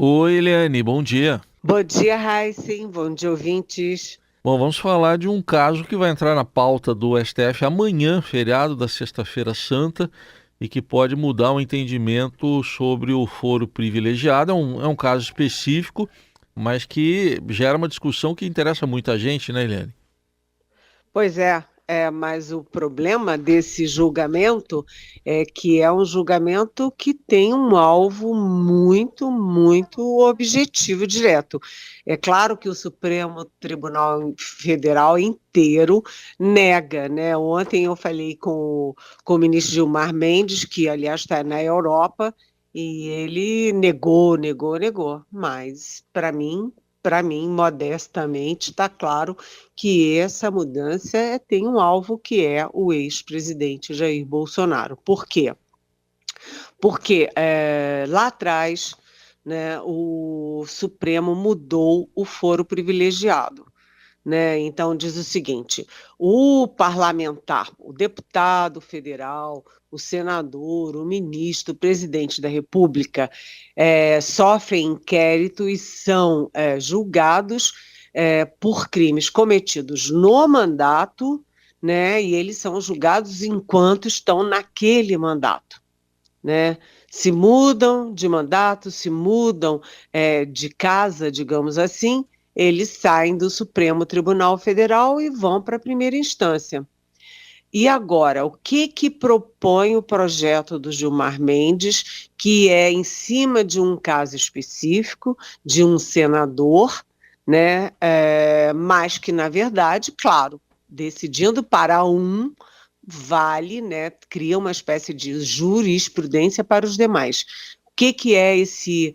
Oi, Eliane, bom dia. Bom dia, Heisen. Bom dia, ouvintes. Bom, vamos falar de um caso que vai entrar na pauta do STF amanhã, feriado da Sexta-feira Santa, e que pode mudar o entendimento sobre o foro privilegiado. É um caso específico, mas que gera uma discussão que interessa muita gente, né, Eliane? Pois mas o problema desse julgamento é que é um julgamento que tem um alvo muito objetivo e direto. É claro que o Supremo Tribunal Federal inteiro nega, né? Ontem eu falei com o ministro Gilmar Mendes, que aliás está na Europa, e ele negou, mas para mim, modestamente, está claro que essa mudança tem um alvo que é o ex-presidente Jair Bolsonaro. Por quê? Porque lá atrás, né, o Supremo mudou o foro privilegiado. Né? Então, diz o seguinte: o parlamentar, o deputado federal, o senador, o ministro, o presidente da República sofrem inquérito e são julgados por crimes cometidos no mandato, né? E eles são julgados enquanto estão naquele mandato. Né? Se mudam de mandato, se mudam de casa, digamos assim, eles saem do Supremo Tribunal Federal e vão para a primeira instância. E agora, o que propõe o projeto do Gilmar Mendes, que é em cima de um caso específico, de um senador, né? Mas que, na verdade, claro, decidindo para um, vale, né? Cria uma espécie de jurisprudência para os demais. O que é esse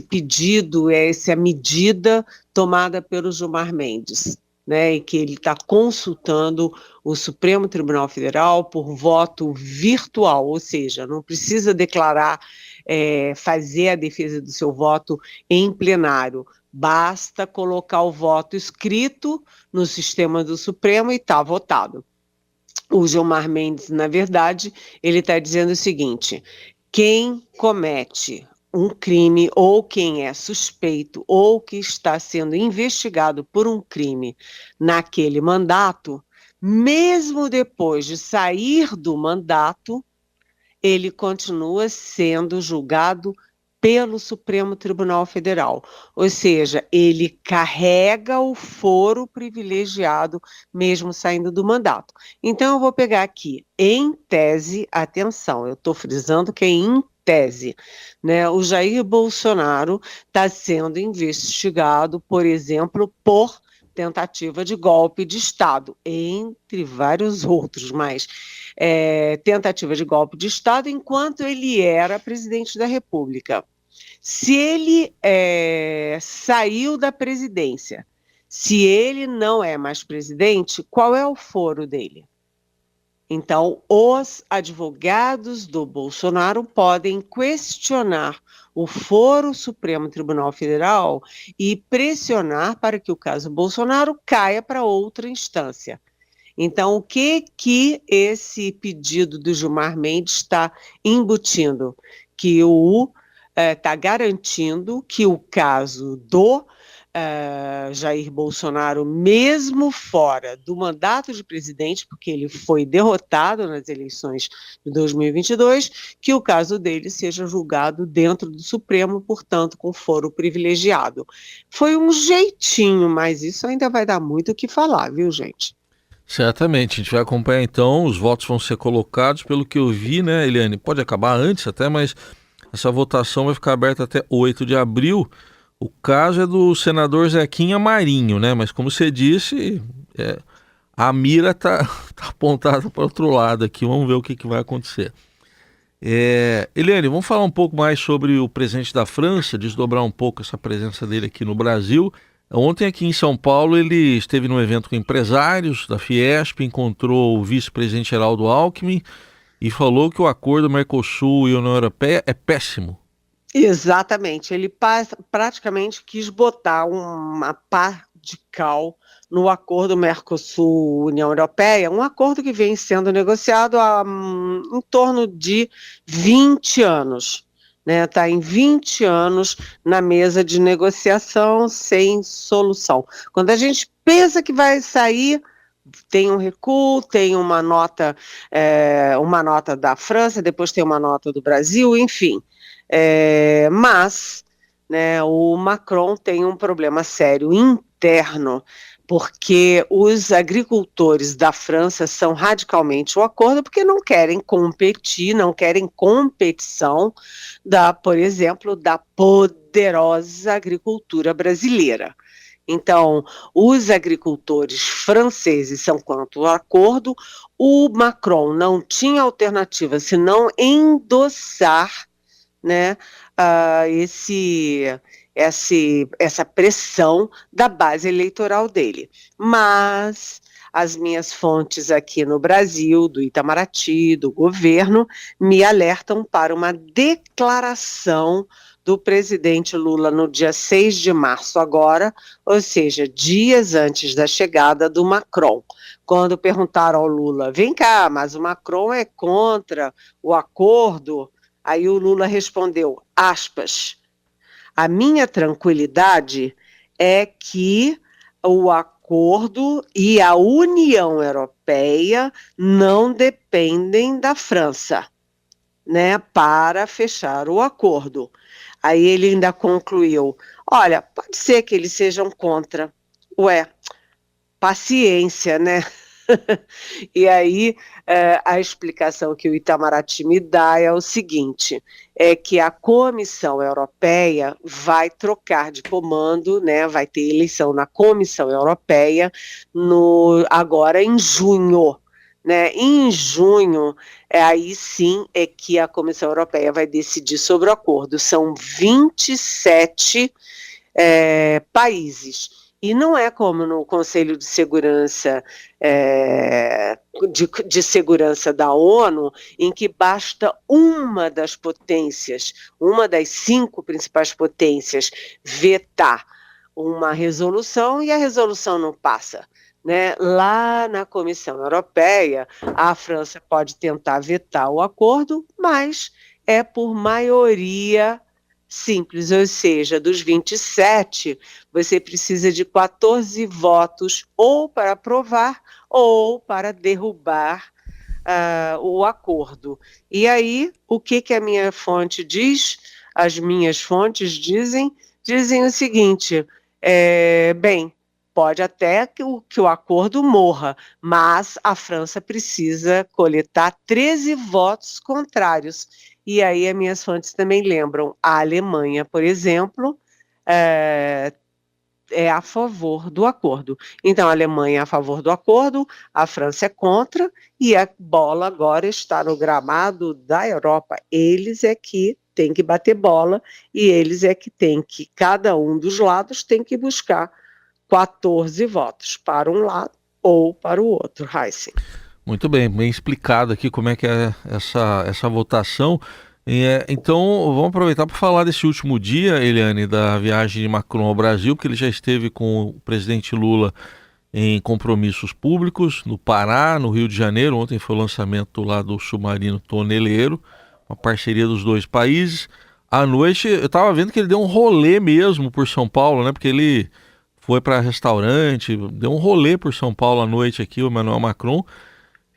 pedido, essa medida tomada pelo Gilmar Mendes? Né, e que ele está consultando o Supremo Tribunal Federal por voto virtual, ou seja, não precisa declarar, fazer a defesa do seu voto em plenário, basta colocar o voto escrito no sistema do Supremo e está votado. O Gilmar Mendes, na verdade, ele está dizendo o seguinte: quem comete um crime ou quem é suspeito ou que está sendo investigado por um crime naquele mandato, mesmo depois de sair do mandato, ele continua sendo julgado pelo Supremo Tribunal Federal. Ou seja, ele carrega o foro privilegiado mesmo saindo do mandato. Então, eu vou pegar aqui, em tese, atenção, eu estou frisando que é em tese, né? O Jair Bolsonaro está sendo investigado, por exemplo, por tentativa de golpe de Estado, entre vários outros, mas tentativa de golpe de Estado enquanto ele era presidente da República. Se ele saiu da presidência, se ele não é mais presidente, qual é o foro dele? Então, os advogados do Bolsonaro podem questionar o foro Supremo Tribunal Federal e pressionar para que o caso Bolsonaro caia para outra instância. Então, o que esse pedido do Gilmar Mendes está embutindo? Que o está garantindo que o caso do Jair Bolsonaro, mesmo fora do mandato de presidente, porque ele foi derrotado nas eleições de 2022, que o caso dele seja julgado dentro do Supremo, portanto, com foro privilegiado. Foi um jeitinho, mas isso ainda vai dar muito o que falar, viu, gente? Certamente, a gente vai acompanhar então, os votos vão ser colocados, pelo que eu vi, né, Eliane? Pode acabar antes até, mas essa votação vai ficar aberta até 8 de abril. O caso é do senador Zequinha Marinho, né? Mas como você disse, é, a mira tá, tá apontada para outro lado aqui. Vamos ver o que vai acontecer. Eliane, vamos falar um pouco mais sobre o presidente da França, desdobrar um pouco essa presença dele aqui no Brasil. Ontem aqui em São Paulo ele esteve num evento com empresários da Fiesp, encontrou o vice-presidente Geraldo Alckmin e falou que o acordo Mercosul e União Europeia é péssimo. Exatamente, ele praticamente quis botar uma pá de cal no acordo Mercosul-União Europeia, um acordo que vem sendo negociado há em torno de 20 anos. né? Está em 20 anos na mesa de negociação sem solução. Quando a gente pensa que vai sair, tem um recuo, tem uma nota da França, depois tem uma nota do Brasil, enfim. Mas, né, o Macron tem um problema sério interno, porque os agricultores da França são radicalmente o acordo, porque não querem competir, não querem competição por exemplo, da poderosa agricultura brasileira. Então, os agricultores franceses são contra o acordo. O Macron não tinha alternativa senão endossar, né, essa pressão da base eleitoral dele. Mas as minhas fontes aqui no Brasil, do Itamaraty, do governo, me alertam para uma declaração do presidente Lula no dia 6 de março agora, ou seja, dias antes da chegada do Macron. Quando perguntaram ao Lula, vem cá, mas o Macron é contra o acordo? Aí o Lula respondeu, aspas, a minha tranquilidade é que o acordo e a União Europeia não dependem da França, né, para fechar o acordo. Aí ele ainda concluiu, olha, pode ser que eles sejam contra. Ué, paciência, né? E aí, a explicação que o Itamaraty me dá é o seguinte, é que a Comissão Europeia vai trocar de comando, né, vai ter eleição na Comissão Europeia agora em junho. Né? Em junho, aí sim é que a Comissão Europeia vai decidir sobre o acordo. São 27 países. E não é como no Conselho de Segurança, de Segurança da ONU, em que basta uma das potências, uma das 5 principais potências, vetar uma resolução e a resolução não passa. Né? Lá na Comissão Europeia, a França pode tentar vetar o acordo, mas é por maioria simples, ou seja, dos 27, você precisa de 14 votos ou para aprovar ou para derrubar o acordo. E aí, o que a minha fonte diz? As minhas fontes dizem o seguinte, bem, pode até que o acordo morra, mas a França precisa coletar 13 votos contrários. E aí as minhas fontes também lembram, a Alemanha, por exemplo, é a favor do acordo. Então, a Alemanha é a favor do acordo, a França é contra, e a bola agora está no gramado da Europa. Eles é que têm que bater bola, e eles é que têm que, cada um dos lados tem que buscar 14 votos para um lado ou para o outro, Heisen. Muito bem, bem explicado aqui como é que é essa votação. Então, vamos aproveitar para falar desse último dia, Eliane, da viagem de Macron ao Brasil, porque ele já esteve com o presidente Lula em compromissos públicos no Pará, no Rio de Janeiro. Ontem foi o lançamento lá do submarino Toneleiro, uma parceria dos dois países. À noite, eu estava vendo que ele deu um rolê mesmo por São Paulo, né? Porque ele foi para restaurante, deu um rolê por São Paulo à noite aqui, o Emmanuel Macron.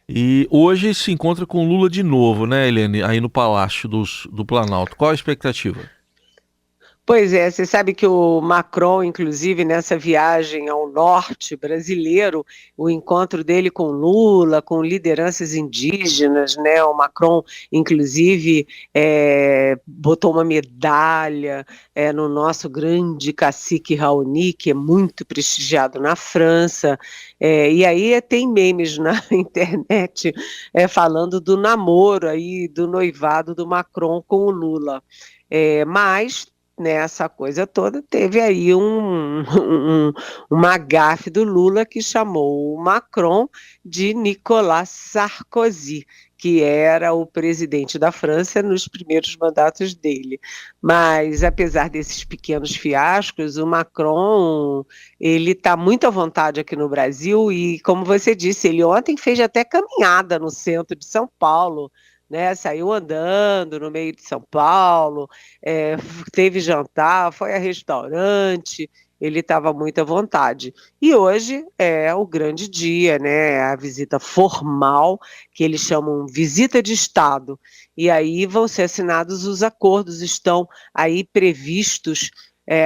E hoje se encontra com Lula de novo, né, Eliane, aí no Palácio do Planalto. Qual a expectativa? Pois é, você sabe que o Macron, inclusive, nessa viagem ao norte brasileiro, o encontro dele com Lula, com lideranças indígenas, né? O Macron, inclusive, botou uma medalha no nosso grande cacique Raoni, que é muito prestigiado na França, e aí tem memes na internet falando do namoro aí, do noivado do Macron com o Lula. Mas nessa coisa toda, teve aí uma gafe do Lula que chamou o Macron de Nicolas Sarkozy, que era o presidente da França nos primeiros mandatos dele. Mas, apesar desses pequenos fiascos, o Macron, ele está muito à vontade aqui no Brasil e, como você disse, ele ontem fez até caminhada no centro de São Paulo, né? Saiu andando no meio de São Paulo, teve jantar, foi a restaurante, ele estava muito à vontade. E hoje é o grande dia, né? A visita formal, que eles chamam visita de Estado. E aí vão ser assinados os acordos, estão aí previstos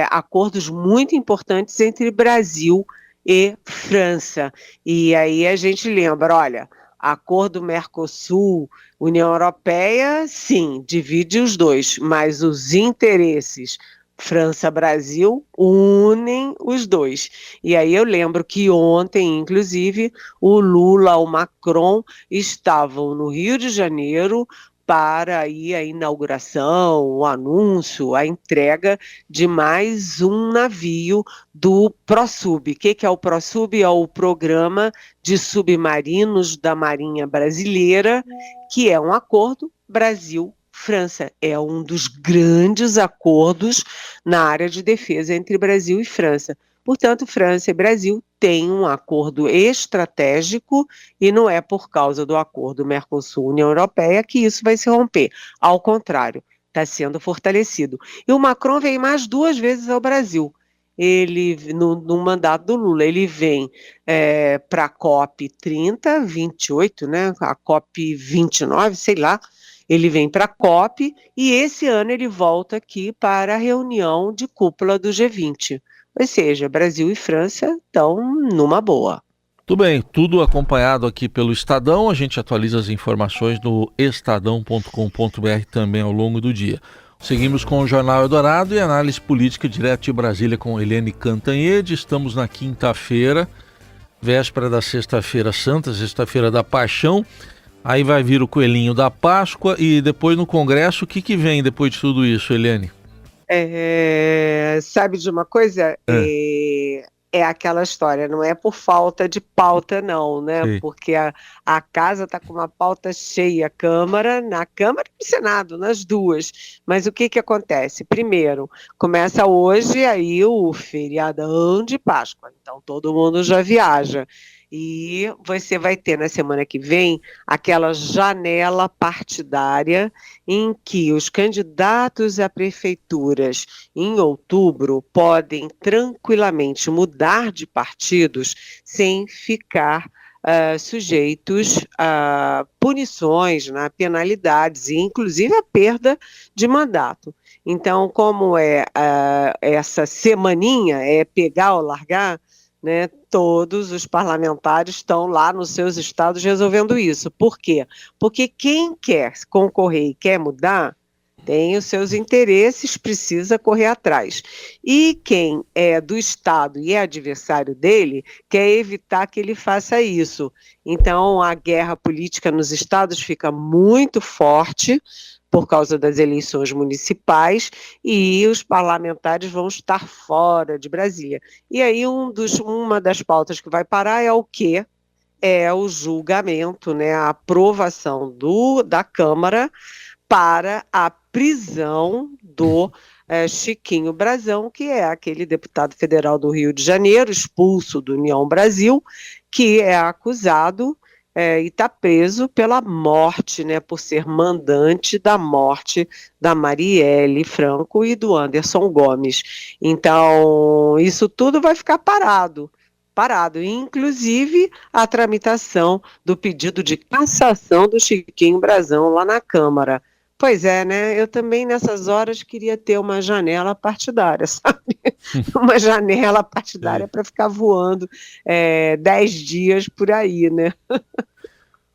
acordos muito importantes entre Brasil e França. E aí a gente lembra, olha, acordo Mercosul, União Europeia, sim, divide os dois, mas os interesses França-Brasil unem os dois. E aí eu lembro que ontem, inclusive, o Lula, o Macron estavam no Rio de Janeiro para aí a inauguração, o anúncio, a entrega de mais um navio do ProSub. O que é o ProSub? É o Programa de Submarinos da Marinha Brasileira, que é um acordo Brasil-França. É um dos grandes acordos na área de defesa entre Brasil e França. Portanto, França e Brasil têm um acordo estratégico e não é por causa do acordo Mercosul-União Europeia que isso vai se romper. Ao contrário, está sendo fortalecido. E o Macron veio mais 2 vezes ao Brasil. Ele, no mandato do Lula, ele vem para a COP 30, 28, né? A COP 29, sei lá. Ele vem para a COP e esse ano ele volta aqui para a reunião de cúpula do G20. Ou seja, Brasil e França estão numa boa. Tudo bem, tudo acompanhado aqui pelo Estadão. A gente atualiza as informações no estadão.com.br também ao longo do dia. Seguimos com o Jornal Eldorado e análise política direto de Brasília com Eliane Cantanhede. Estamos na quinta-feira, véspera da Sexta-feira Santa, Sexta-feira da Paixão. Aí vai vir o coelhinho da Páscoa e depois no Congresso, o que vem depois de tudo isso, Eliane? Sabe de uma coisa? É aquela história, não é por falta de pauta, não, né? Sim. Porque a casa está com uma pauta cheia, na Câmara e no Senado, nas duas. Mas o que acontece? Primeiro, começa hoje aí o feriadão de Páscoa, então todo mundo já viaja. E você vai ter na semana que vem aquela janela partidária em que os candidatos a prefeituras em outubro podem tranquilamente mudar de partidos sem ficar sujeitos a punições, né, penalidades e inclusive a perda de mandato. Então, como essa semaninha é pegar ou largar, né, todos os parlamentares estão lá nos seus estados resolvendo isso. Por quê? Porque quem quer concorrer e quer mudar tem os seus interesses, precisa correr atrás. E quem é do estado e é adversário dele quer evitar que ele faça isso. Então, a guerra política nos estados fica muito forte por causa das eleições municipais, e os parlamentares vão estar fora de Brasília. E aí uma das pautas que vai parar é o quê? É o julgamento, né, a aprovação da Câmara para a prisão do Chiquinho Brazão, que é aquele deputado federal do Rio de Janeiro, expulso do União Brasil, que é acusado e está preso pela morte, né, por ser mandante da morte da Marielle Franco e do Anderson Gomes. Então, isso tudo vai ficar parado, inclusive a tramitação do pedido de cassação do Chiquinho Brazão lá na Câmara. Pois é, né? Eu também nessas horas queria ter uma janela partidária, sabe? Uma janela partidária para ficar voando 10 dias por aí, né?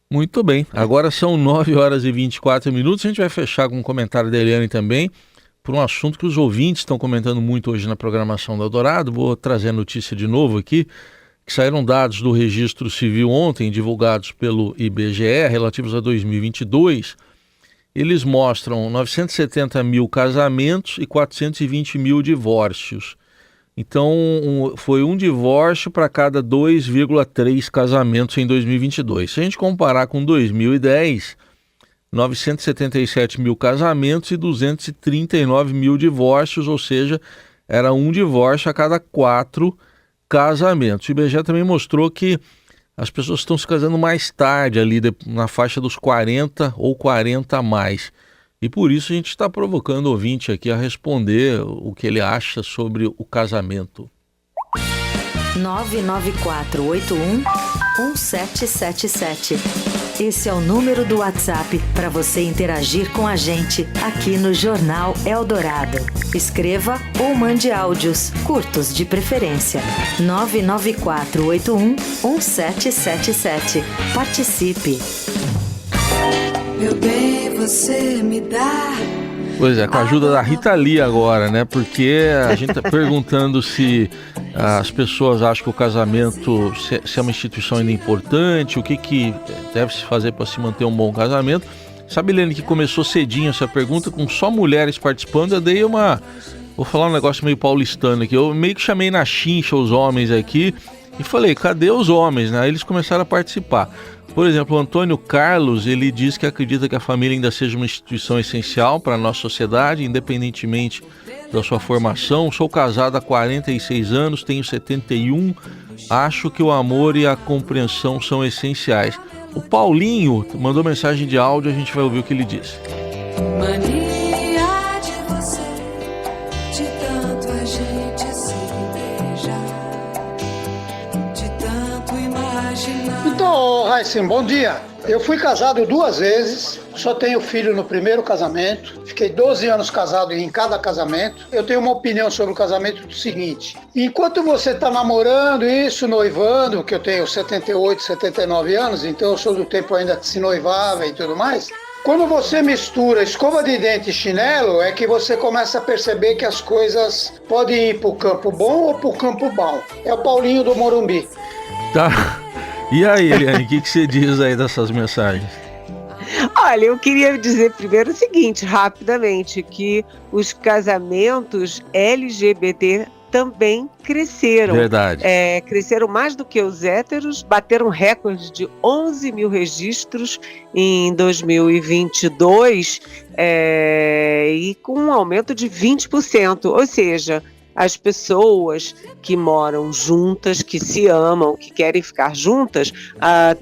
Muito bem, agora são 9 horas e 24 minutos, a gente vai fechar com um comentário da Eliane também, por um assunto que os ouvintes estão comentando muito hoje na programação do Eldorado. Vou trazer a notícia de novo aqui, que saíram dados do Registro Civil ontem, divulgados pelo IBGE, relativos a 2022, eles mostram 970 mil casamentos e 420 mil divórcios. Então, foi um divórcio para cada 2,3 casamentos em 2022. Se a gente comparar com 2010, 977 mil casamentos e 239 mil divórcios, ou seja, era um divórcio a cada 4 casamentos. O IBGE também mostrou que as pessoas estão se casando mais tarde, ali na faixa dos 40 ou 40 a mais. E por isso a gente está provocando o ouvinte aqui a responder o que ele acha sobre o casamento. 994811777. Esse é o número do WhatsApp para você interagir com a gente aqui no Jornal Eldorado. Escreva ou mande áudios, curtos de preferência. 994811777. Participe. Meu bem, você me dá. Pois é, com a ajuda da Rita Lee agora, né? Porque a gente tá perguntando se as pessoas acham que o casamento se é uma instituição ainda importante, o que deve se fazer para se manter um bom casamento. Sabe, Helene, que começou cedinho essa pergunta, com só mulheres participando, eu dei vou falar um negócio meio paulistano aqui, eu meio que chamei na chincha os homens aqui e falei, cadê os homens, né? Aí eles começaram a participar. Por exemplo, o Antônio Carlos, ele diz que acredita que a família ainda seja uma instituição essencial para a nossa sociedade, independentemente da sua formação. Sou casado há 46 anos, tenho 71, acho que o amor e a compreensão são essenciais. O Paulinho mandou mensagem de áudio, a gente vai ouvir o que ele disse. Mania de você, de tanto a gente se beijar, de tanto imaginar. Então, Raíssen, bom dia. Eu fui casado 2 vezes, só tenho filho no primeiro casamento, fiquei 12 anos casado em cada casamento. Eu tenho uma opinião sobre o casamento do seguinte: enquanto você está namorando isso, noivando, que eu tenho 78, 79 anos, então eu sou do tempo ainda que se noivava e tudo mais, quando você mistura escova de dente e chinelo, é que você começa a perceber que as coisas podem ir para o campo bom ou para o campo bom. É o Paulinho do Morumbi. Tá. E aí, Eliane, o que você diz aí dessas mensagens? Olha, eu queria dizer primeiro o seguinte, rapidamente, que os casamentos LGBT também cresceram. Verdade. Cresceram mais do que os héteros, bateram recorde de 11 mil registros em 2022 e com um aumento de 20%, ou seja, as pessoas que moram juntas, que se amam, que querem ficar juntas,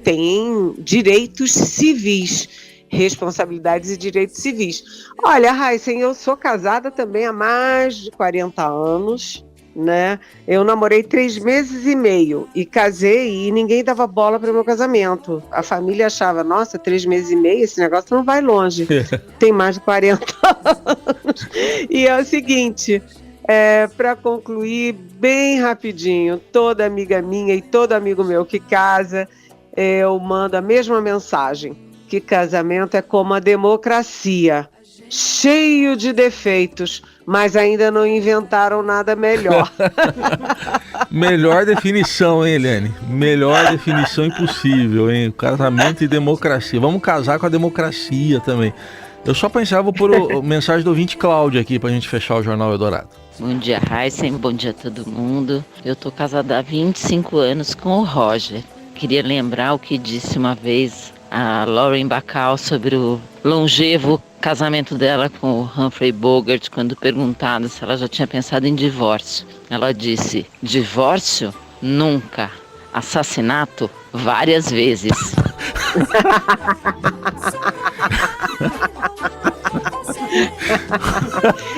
têm direitos civis, responsabilidades e direitos civis. Olha, Raíssen, eu sou casada também há mais de 40 anos, né? Eu namorei 3 meses e meio e casei e ninguém dava bola para o meu casamento. A família achava, nossa, 3 meses e meio, esse negócio não vai longe. Tem mais de 40 anos. E é o seguinte... para concluir bem rapidinho, toda amiga minha e todo amigo meu que casa, eu mando a mesma mensagem, que casamento é como a democracia, cheio de defeitos, mas ainda não inventaram nada melhor. Melhor definição, hein, Eliane? Melhor definição impossível, hein? Casamento e democracia. Vamos casar com a democracia também. Eu só pensava, vou pôr a mensagem do ouvinte Cláudia aqui pra gente fechar o Jornal Eldorado. Bom dia, Raíssen, bom dia a todo mundo. Eu tô casada há 25 anos com o Roger. Queria lembrar o que disse uma vez a Lauren Bacall sobre o longevo casamento dela com o Humphrey Bogart, quando perguntada se ela já tinha pensado em divórcio. Ela disse, divórcio? Nunca. Assassinato? Várias vezes.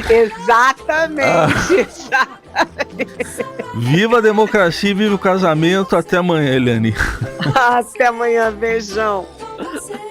Exatamente. Viva a democracia e viva o casamento. Até amanhã, Eliane. Até amanhã, beijão.